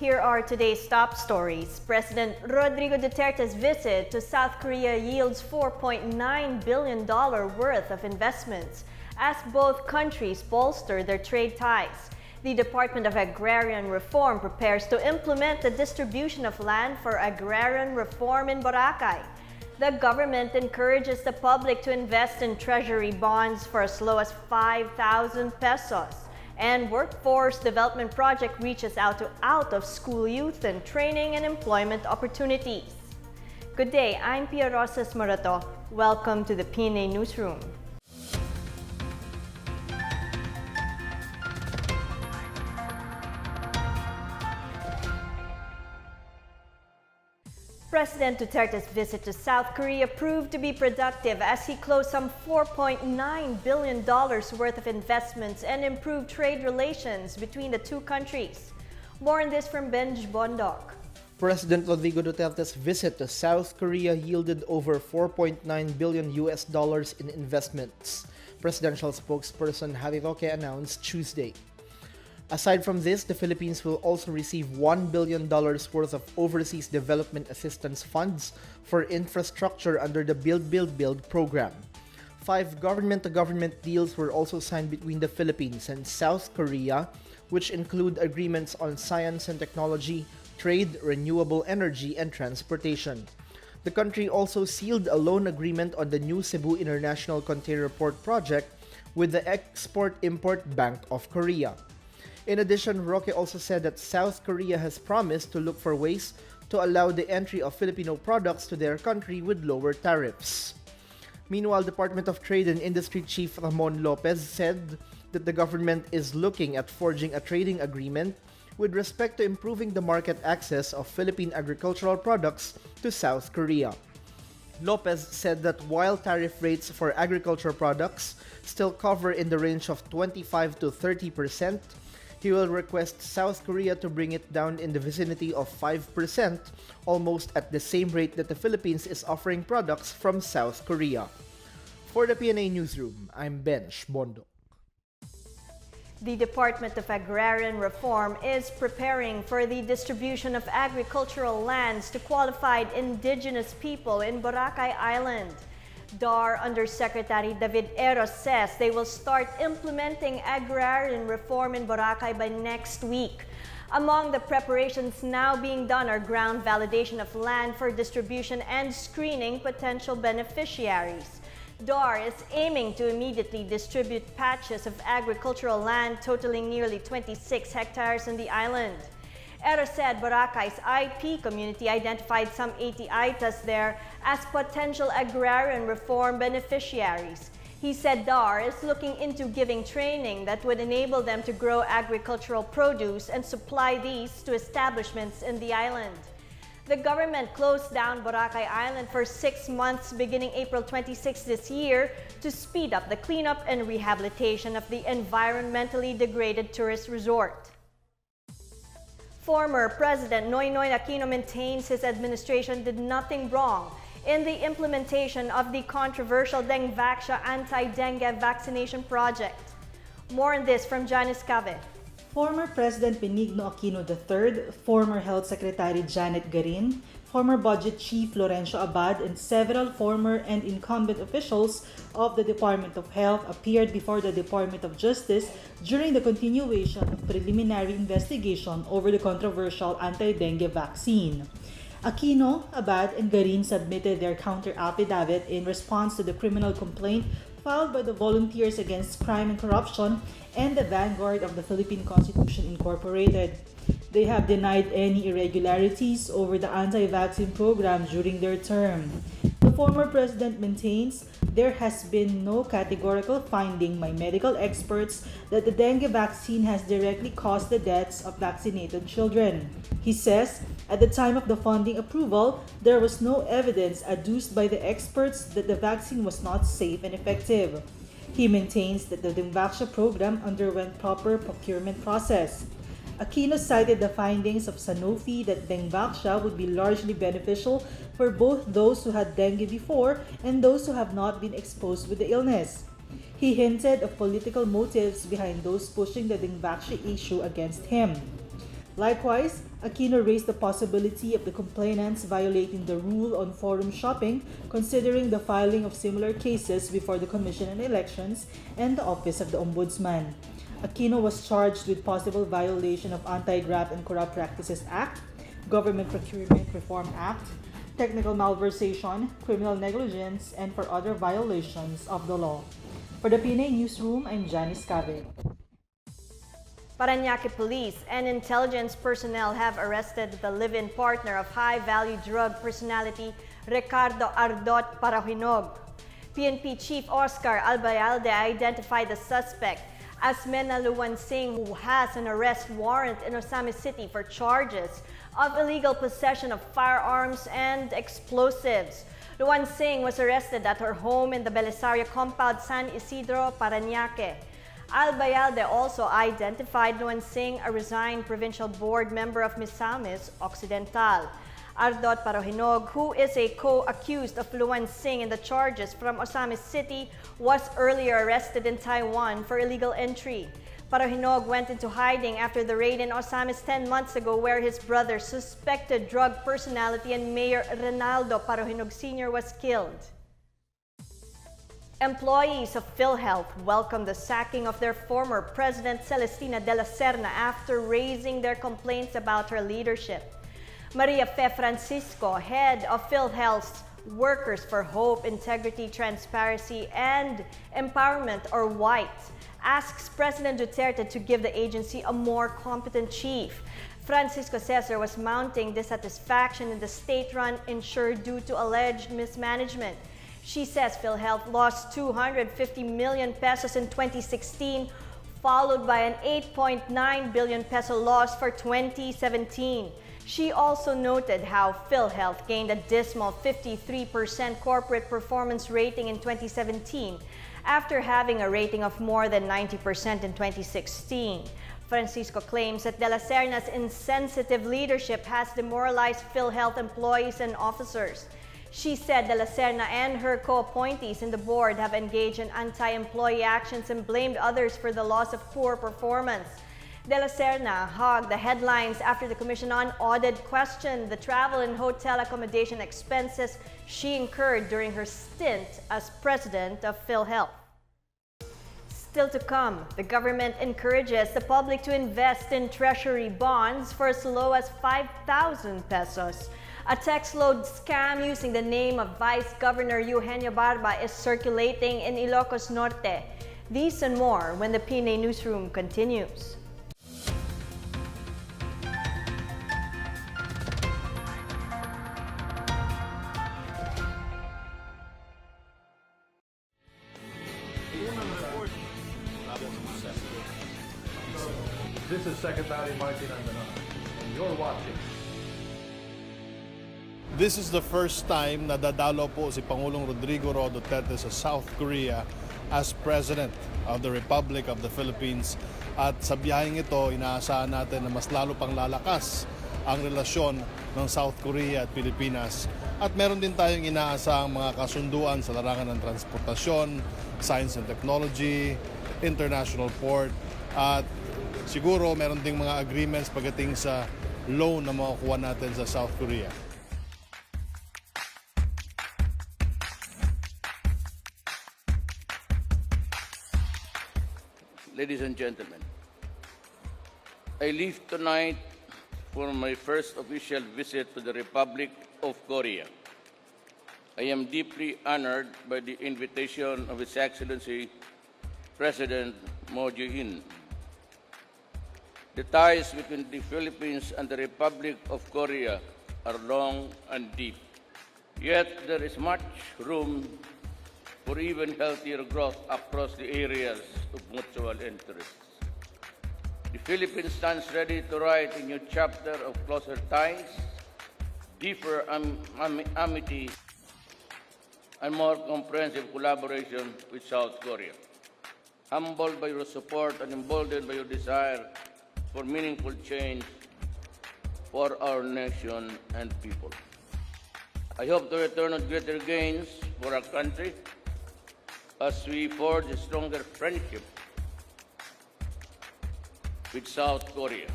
Here are today's top stories. President Rodrigo Duterte's visit to South Korea yields $4.9 billion worth of investments as both countries bolster their trade ties. The Department of Agrarian Reform prepares to implement the distribution of land for agrarian reform in Boracay. The government encourages the public to invest in treasury bonds for as low as 5,000 pesos. And Workforce Development Project reaches out to out-of-school youth and training and employment opportunities. Good day, I'm Pia Rosas Morato. Welcome to the PNA Newsroom. President Duterte's visit to South Korea proved to be productive as he closed some $4.9 billion worth of investments and improved trade relations between the two countries. More on this from Benj Bondok. President Rodrigo Duterte's visit to South Korea yielded over $4.9 billion in investments, presidential spokesperson Harry Roque announced Tuesday. Aside from this, the Philippines will also receive $1 billion worth of overseas development assistance funds for infrastructure under the Build program. 5 government-to-government deals were also signed between the Philippines and South Korea, which include agreements on science and technology, trade, renewable energy, and transportation. The country also sealed a loan agreement on the new Cebu International Container Port project with the Export-Import Bank of Korea. In addition, Roque also said that South Korea has promised to look for ways to allow the entry of Filipino products to their country with lower tariffs. Meanwhile, Department of Trade and Industry Chief Ramon Lopez said that the government is looking at forging a trading agreement with respect to improving the market access of Philippine agricultural products to South Korea. Lopez said that while tariff rates for agricultural products still cover in the range of 25 to 30%, he will request South Korea to bring it down in the vicinity of 5%, almost at the same rate that the Philippines is offering products from South Korea. For the PNA Newsroom, I'm Benj Bondok. The Department of Agrarian Reform is preparing for the distribution of agricultural lands to qualified indigenous people in Boracay Island. DAR Undersecretary David Eros says they will start implementing agrarian reform in Boracay by next week. Among the preparations now being done are ground validation of land for distribution and screening potential beneficiaries. DAR is aiming to immediately distribute patches of agricultural land totaling nearly 26 hectares in the island. Eros said Boracay's IP community identified some 80 ITAs there as potential agrarian reform beneficiaries. He said DAR is looking into giving training that would enable them to grow agricultural produce and supply these to establishments in the island. The government closed down Boracay Island for 6 months beginning April 26 this year to speed up the cleanup and rehabilitation of the environmentally degraded tourist resort. Former President Noynoy Aquino maintains his administration did nothing wrong in the implementation of the controversial Dengvaxia anti-dengue vaccination project. More on this from Janice Cave. Former President Benigno Aquino III, former Health Secretary Janet Garin, former Budget Chief Florencio Abad, and several former and incumbent officials of the Department of Health appeared before the Department of Justice during the continuation of preliminary investigation over the controversial anti-dengue vaccine. Aquino, Abad, and Garin submitted their counter-affidavit in response to the criminal complaint filed by the Volunteers Against Crime and Corruption and the Vanguard of the Philippine Constitution Incorporated. They have denied any irregularities over the anti-vaccine program during their term. The former president maintains there has been no categorical finding by medical experts that the dengue vaccine has directly caused the deaths of vaccinated children. He says, at the time of the funding approval, there was no evidence adduced by the experts that the vaccine was not safe and effective. He maintains that the Dengvaxia program underwent proper procurement process. Aquino cited the findings of Sanofi that Dengvaxia would be largely beneficial for both those who had dengue before and those who have not been exposed with the illness. He hinted of political motives behind those pushing the Dengvaxia issue against him. Likewise, Aquino raised the possibility of the complainants violating the rule on forum shopping, considering the filing of similar cases before the Commission on Elections and the Office of the Ombudsman. Aquino was charged with possible violation of Anti-Graft and Corrupt Practices Act, Government Procurement Reform Act, technical malversation, criminal negligence, and for other violations of the law. For the PNA Newsroom, I'm Janice Cave. Parañaque police and intelligence personnel have arrested the live-in partner of high-value drug personality Ricardo Ardot Parahinog. PNP Chief Oscar Albayalde identified the suspect as Mena Luwansing, who has an arrest warrant in Osamis City for charges of illegal possession of firearms and explosives. Luwansing was arrested at her home in the Belisario compound, San Isidro, Parañaque. Albayalde also identified Luwansing, a resigned provincial board member of Misamis Occidental. Ardot Parahinog, who is a co-accused of Luwansing in the charges from Osamis City, was earlier arrested in Taiwan for illegal entry. Parahinog went into hiding after the raid in Osamis 10 months ago, where his brother, suspected drug personality and Mayor Ronaldo Parahinog Sr. was killed. Employees of PhilHealth welcomed the sacking of their former president Celestina de la Serna after raising their complaints about her leadership. Maria Fe Francisco, head of PhilHealth's Workers for Hope, Integrity, Transparency, and Empowerment, or WHITE, asks President Duterte to give the agency a more competent chief. Francisco says there was mounting dissatisfaction in the state-run insurer due to alleged mismanagement. She says PhilHealth lost 250 million pesos in 2016, followed by an 8.9 billion peso loss for 2017. She also noted how PhilHealth gained a dismal 53% corporate performance rating in 2017, after having a rating of more than 90% in 2016. Francisco claims that De La Serna's insensitive leadership has demoralized PhilHealth employees and officers. She said De La Serna and her co-appointees in the board have engaged in anti-employee actions and blamed others for the loss of poor performance. De La Serna hogged the headlines after the Commission on Audit questioned the travel and hotel accommodation expenses she incurred during her stint as president of PhilHealth. Still to come, the government encourages the public to invest in treasury bonds for as low as 5,000 pesos. A text load scam using the name of Vice Governor Eugenio Barba is circulating in Ilocos Norte. These and more when the PNA Newsroom continues. This is Secretary Martin Andanar, and you're watching. This is the first time na dadalo po si Pangulong Rodrigo Roa Duterte sa South Korea as President of the Republic of the Philippines. At sa biyaheng ito, inaasahan natin na mas lalo pang lalakas ang relasyon ng South Korea at Pilipinas. At meron din tayong inaasahang mga kasunduan sa larangan ng transportasyon, science and technology, international port, at siguro meron ding mga agreements pagdating sa loan na makukuha natin sa South Korea. Ladies and gentlemen, I leave tonight for my first official visit to the Republic of Korea. I am deeply honored by the invitation of His Excellency President Moon Jae-in. The ties between the Philippines and the Republic of Korea are long and deep. Yet there is much room for even healthier growth across the areas of mutual interest. The Philippines stands ready to write a new chapter of closer ties, deeper amity, and more comprehensive collaboration with South Korea. Humbled by your support and emboldened by your desire for meaningful change for our nation and people, I hope to return with greater gains for our country as we forge a stronger friendship with South Korea.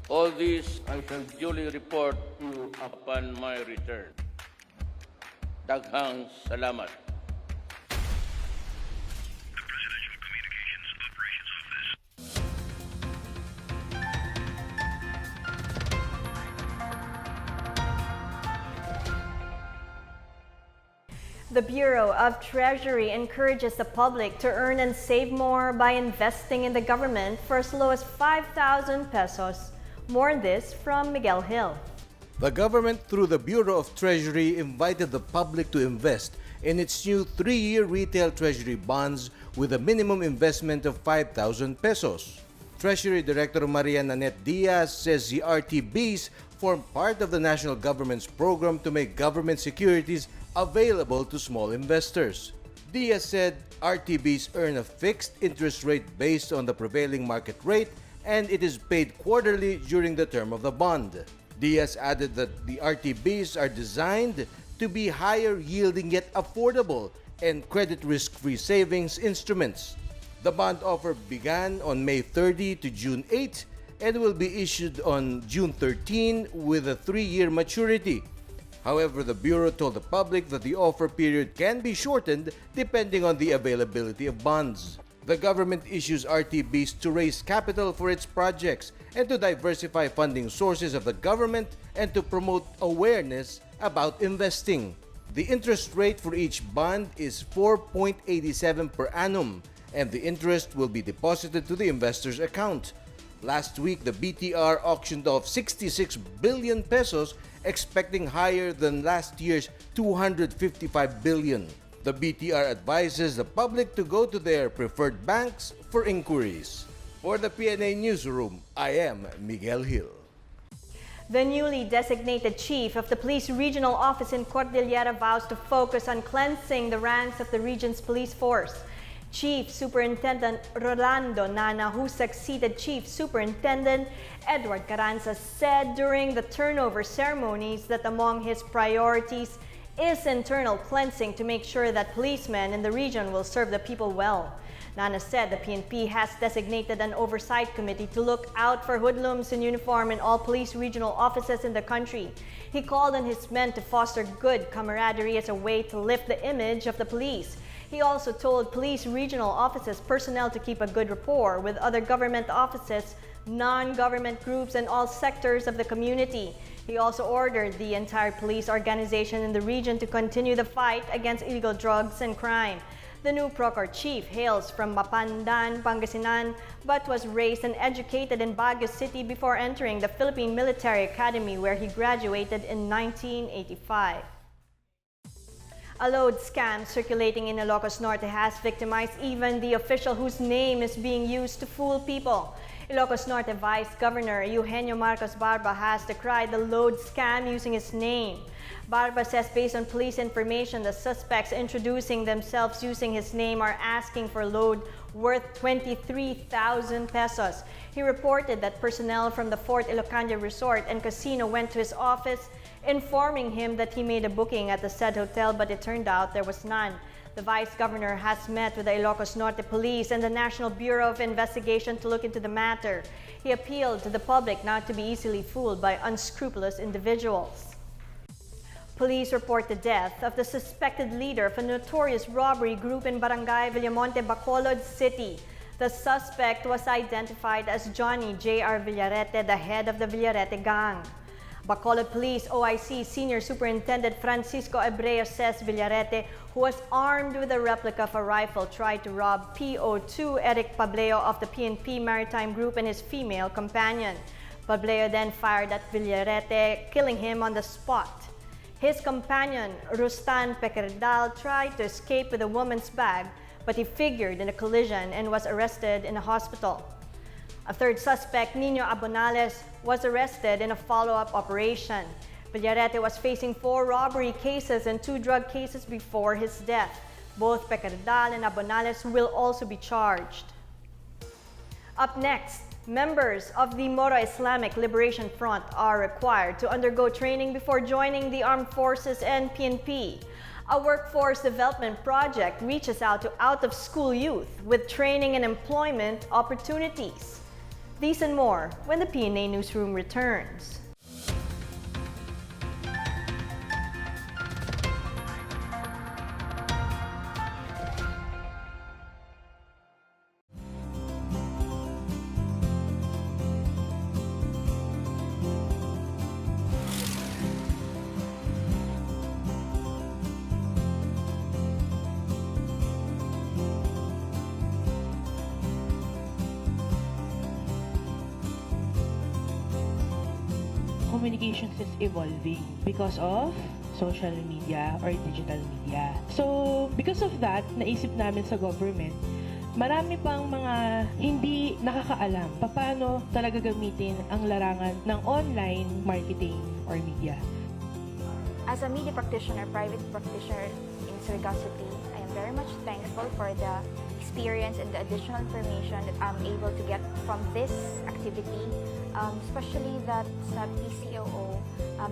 All these I shall duly report upon my return. Daghang salamat. The Bureau of Treasury encourages the public to earn and save more by investing in the government for as low as 5,000 pesos. More on this from Miguel Hill. The government, through the Bureau of Treasury, invited the public to invest in its new 3-year retail treasury bonds with a minimum investment of 5,000 pesos. Treasury Director Maria Nanette Diaz says the RTBs form part of the national government's program to make government securities available to small investors. Diaz said RTBs earn a fixed interest rate based on the prevailing market rate, and it is paid quarterly during the term of the bond. Diaz added that the RTBs are designed to be higher yielding yet affordable and credit risk-free savings instruments. The bond offer began on May 30 to June 8 and will be issued on June 13 with a 3-year maturity. However, the Bureau told the public that the offer period can be shortened depending on the availability of bonds. The government issues RTBs to raise capital for its projects and to diversify funding sources of the government and to promote awareness about investing. The interest rate for each bond is 4.87 per annum, and the interest will be deposited to the investor's account. Last week, the BTR auctioned off 66 billion pesos, expecting higher than last year's 255 billion. The BTR advises the public to go to their preferred banks for inquiries. For the PNA Newsroom, I am Miguel Hill. The newly designated chief of the Police Regional Office in Cordillera vows to focus on cleansing the ranks of the region's police force. Chief Superintendent Rolando Nana, who succeeded Chief Superintendent Edward Carranza, said during the turnover ceremonies that among his priorities is internal cleansing to make sure that policemen in the region will serve the people well. Nana said the PNP has designated an oversight committee to look out for hoodlums in uniform in all police regional offices in the country. He called on his men to foster good camaraderie as a way to lift the image of the police. He also told police regional offices personnel to keep a good rapport with other government offices, non-government groups, and all sectors of the community. He also ordered the entire police organization in the region to continue the fight against illegal drugs and crime. The new Procor chief hails from Mapandan, Pangasinan, but was raised and educated in Baguio City before entering the Philippine Military Academy, where he graduated in 1985. A load scam circulating in Ilocos Norte has victimized even the official whose name is being used to fool people. Ilocos Norte Vice Governor Eugenio Marcos Barba has decried the load scam using his name. Barba says based on police information, the suspects introducing themselves using his name are asking for a load worth 23,000 pesos. He reported that personnel from the Fort Ilocania Resort and Casino went to his office, informing him that he made a booking at the said hotel, but it turned out there was none. The Vice Governor has met with the Ilocos Norte Police and the National Bureau of Investigation to look into the matter. He appealed to the public not to be easily fooled by unscrupulous individuals. Police report the death of the suspected leader of a notorious robbery group in Barangay Villamonte, Bacolod City. The suspect was identified as Johnny J.R. Villarete, the head of the Villarete gang. Bacolod Police OIC Senior Superintendent Francisco Ebreo says Villarete, who was armed with a replica of a rifle, tried to rob PO2 Eric Pableo of the PNP Maritime Group and his female companion. Pableo then fired at Villarete, killing him on the spot. His companion, Rustan Pecerdal, tried to escape with a woman's bag, but he figured in a collision and was arrested in a hospital. A third suspect, Nino Abonales, was arrested in a follow-up operation. Villarete was facing 4 robbery cases and 2 drug cases before his death. Both Pecerdal and Abonales will also be charged. Up next, members of the Moro Islamic Liberation Front are required to undergo training before joining the armed forces and PNP. A workforce development project reaches out to out-of-school youth with training and employment opportunities. These and more when the PNA Newsroom returns. Communications is evolving because of social media or digital media. So, because of that, naisip namin sa government, marami pang mga hindi nakakaalam paano talaga gamitin ang larangan ng online marketing or media. As a media practitioner, private practitioner in Surigao City, I am very much thankful for the experience and the additional information that I'm able to get from this activity. Especially that sa PCOO,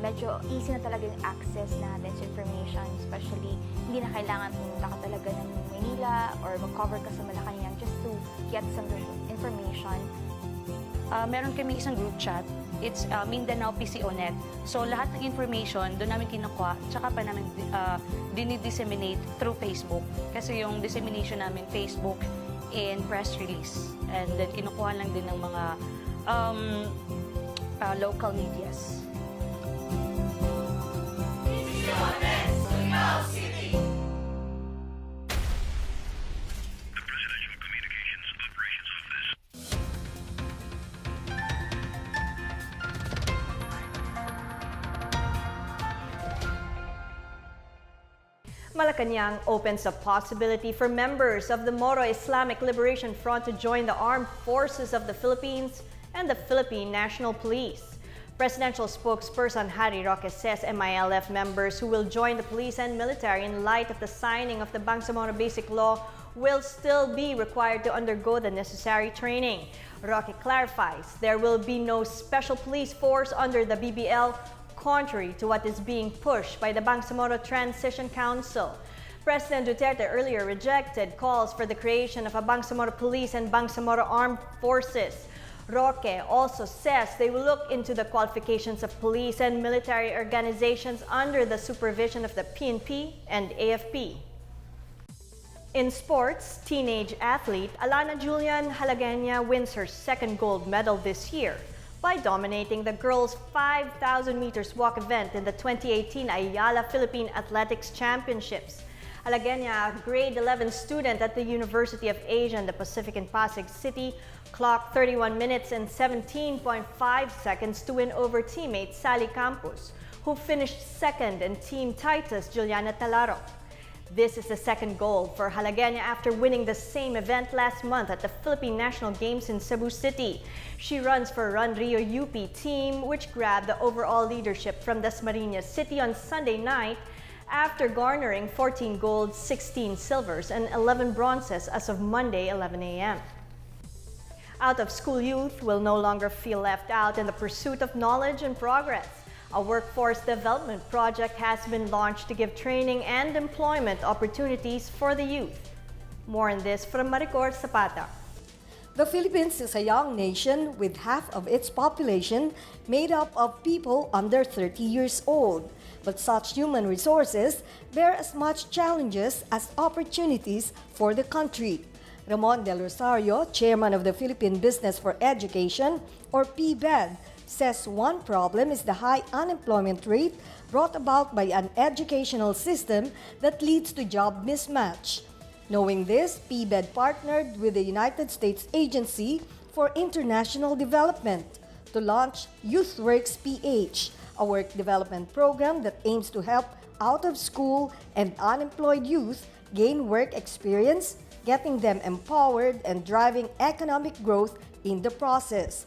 medyo easy na talaga yung access natin sa information. Especially, hindi na kailangan pumunta ka talaga ng Manila or mag-cover ka sa Malacanang just to get some information. Meron kami isang group chat. It's Mindanao PCONet. So, lahat ng information, doon namin kinukuha, tsaka pa namin dinidisseminate through Facebook. Kasi yung dissemination namin, Facebook and press release. And then, kinukuha lang din ng mga local medias. Malacanang opens a possibility for members of the Moro Islamic Liberation Front to join the armed forces of the Philippines and the Philippine National Police. Presidential spokesperson Harry Roque says MILF members who will join the police and military in light of the signing of the Bangsamoro Basic Law will still be required to undergo the necessary training. Roque clarifies there will be no special police force under the BBL, contrary to what is being pushed by the Bangsamoro Transition Council. President Duterte earlier rejected calls for the creation of a Bangsamoro Police and Bangsamoro Armed Forces. Roque also says they will look into the qualifications of police and military organizations under the supervision of the PNP and AFP. In sports, teenage athlete Alana Julian Halagenia wins her second gold medal this year by dominating the girls' 5,000 meters walk event in the 2018 Ayala Philippine Athletics Championships. Halagenia, a grade 11 student at the University of Asia and the Pacific in Pasig City, clocked 31 minutes and 17.5 seconds to win over teammate Sally Campos, who finished second, and Team Titus Juliana Talaro. This is the second gold for Halagenia after winning the same event last month at the Philippine National Games in Cebu City. She runs for Run Rio UP team, which grabbed the overall leadership from Dasmariñas City on Sunday night after garnering 14 golds, 16 silvers, and 11 bronzes as of Monday, 11 a.m. Out-of-school youth will no longer feel left out in the pursuit of knowledge and progress. A workforce development project has been launched to give training and employment opportunities for the youth. More on this from Maricor Zapata. The Philippines is a young nation with half of its population made up of people under 30 years old. But such human resources bear as much challenges as opportunities for the country. Ramon Del Rosario, chairman of the Philippine Business for Education, or PBED, says one problem is the high unemployment rate brought about by an educational system that leads to job mismatch. Knowing this, PBED partnered with the United States Agency for International Development to launch YouthWorks PH, a work development program that aims to help out-of-school and unemployed youth gain work experience, getting them empowered and driving economic growth in the process.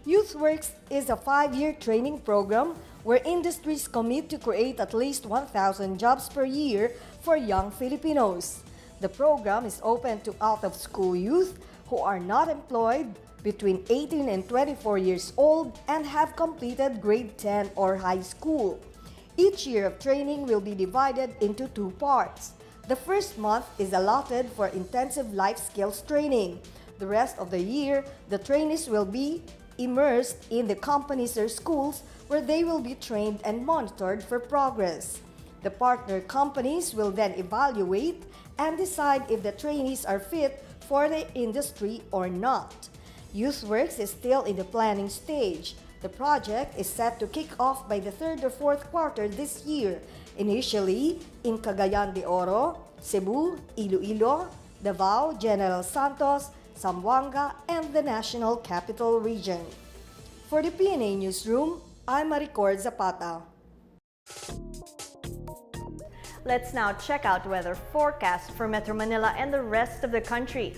YouthWorks is a 5-year training program where industries commit to create at least 1,000 jobs per year for young Filipinos. The program is open to out-of-school youth who are not employed, between 18 and 24 years old, and have completed grade 10 or high school. Each year of training will be divided into 2 parts. The first month is allotted for intensive life skills training. The rest of the year, the trainees will be immersed in the companies or schools where they will be trained and monitored for progress. The partner companies will then evaluate and decide if the trainees are fit for the industry or not. YouthWorks is still in the planning stage. The project is set to kick off by the third or fourth quarter this year, initially in Cagayan de Oro, Cebu, Iloilo, Davao, General Santos, Zamboanga, and the National Capital Region. For the PNA Newsroom, I'm Maricord Zapata. Let's now check out weather forecast for Metro Manila and the rest of the country.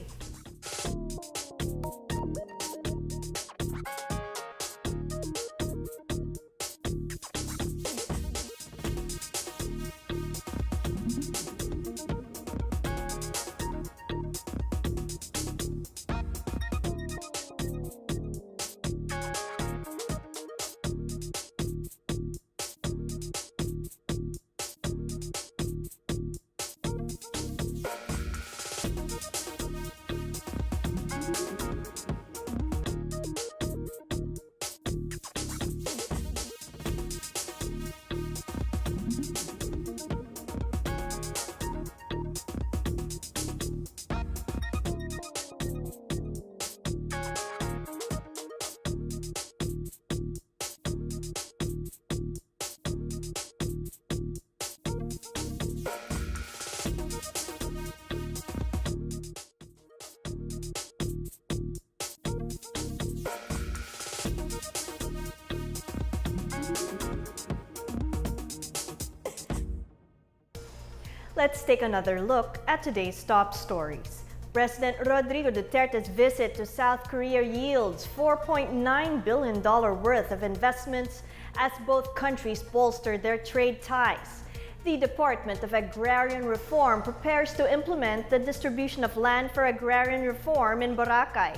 Let's take another look at today's top stories. President Rodrigo Duterte's visit to South Korea yields $4.9 billion worth of investments as both countries bolster their trade ties. The Department of Agrarian Reform prepares to implement the distribution of land for agrarian reform in Boracay.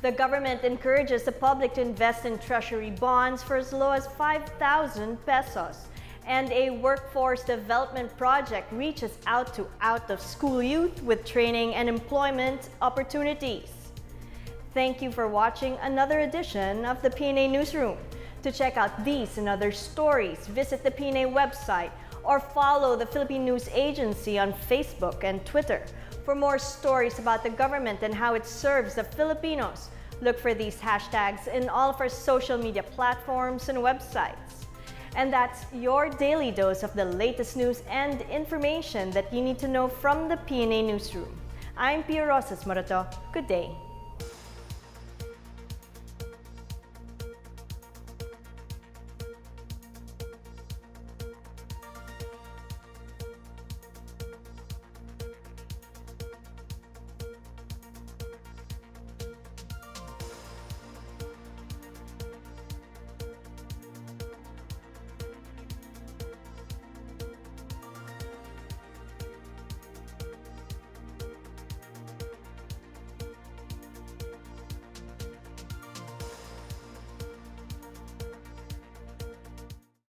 The government encourages the public to invest in treasury bonds for as low as 5,000 pesos. And a workforce development project reaches out to out-of-school youth with training and employment opportunities. Thank you for watching another edition of the PNA Newsroom. To check out these and other stories, visit the PNA website or follow the Philippine News Agency on Facebook and Twitter. For more stories about the government and how it serves the Filipinos, look for these hashtags in all of our social media platforms and websites. And that's your daily dose of the latest news and information that you need to know from the PNA Newsroom. I'm Pia Rosas Morato. Good day.